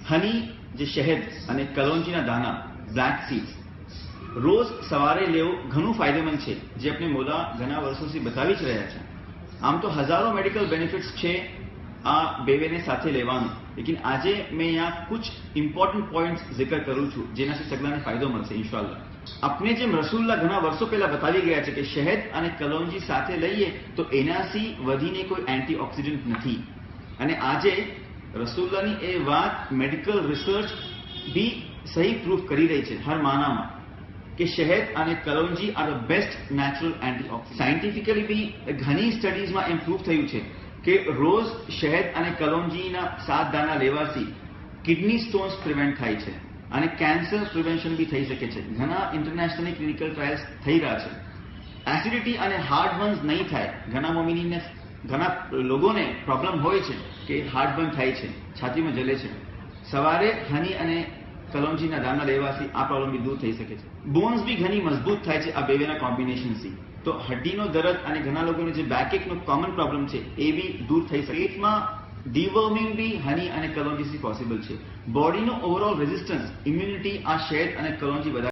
હની જે શહેદ અને કલોંજીના દાના black seeds રોજ સવારે લેવું ઘણું ફાયદેમંદ છે, જે આપણે મોદા ઘણા વર્ષોથી બતાવી જ રહ્યા છે. આમ તો હજારો મેડિકલ બેનિફિટ્સ છે આ બેવેને સાથે લેવાનું, લેकिन આજે मैं यहाँ कुछ इम्पोर्टेंट पॉइंट्स जिक्र करूँ છું જેનાથી સગલાને ફાયદો મળશે ઇન્શાઅલ્લાહ. આપણે જેમ રસૂલલ્લાહ ઘણા વર્ષો પહેલા બતાવી ગયા છે કે શહેદ અને કલોંજી સાથે લઈએ તો એનાથી વધીને કોઈ એન્ટીઓક્સિડન્ટ નથી, અને આજે રસૂલલ્લાહની એ વાત મેડિકલ રિસર્ચ બી સહી પ્રૂફ કરી રહી છે હર માનામાં કે શહેદ અને કલોંજી are the best natural antioxidant. Scientifically બી ઘણી સ્ટડીઝમાં એમ પ્રૂફ થયું છે કે રોજ શહેદ અને કલોંજીના 7 દાણા લેવાથી કિડની સ્ટોન્સ પ્રિવેન્ટ થાય છે અને કેન્સર પ્રિવેન્શન બી થઈ શકે છે. ઘણા ઇન્ટરનેશનલી ક્લિનિકલ ટ્રાયલ્સ થઈ રહ્યા છે. એસિડિટી અને હાર્ટ બર્ન્સ નહીં થાય. ઘણા લોકોને પ્રોબ્લેમ હોય છે કે હાર્ટ બર્ન થાય છે, છાતીમાં જલે છે. સવારે હની અને કલોંજીના દાણા લેવાથી આ પ્રોબ્લેમ બી દૂર થઈ શકે છે. બોન્સ બી ઘણી મજબૂત થાય છે આ બેવેના કોમ્બિનેશનથી. તો હડ્ડીનો દર્દ અને ઘણા લોકોને જે બેકએકનો કોમન પ્રોબ્લેમ છે એ બી દૂર થઈ શકે. પેટમાં ડીવર્મિંગ બી હની અને કલોંજીથી પોસિબલ છે. બોડીનો ઓવરઓલ રેઝિસ્ટન્સ ઇમ્યુનિટી આ શહેદ અને કલોંજી વધારે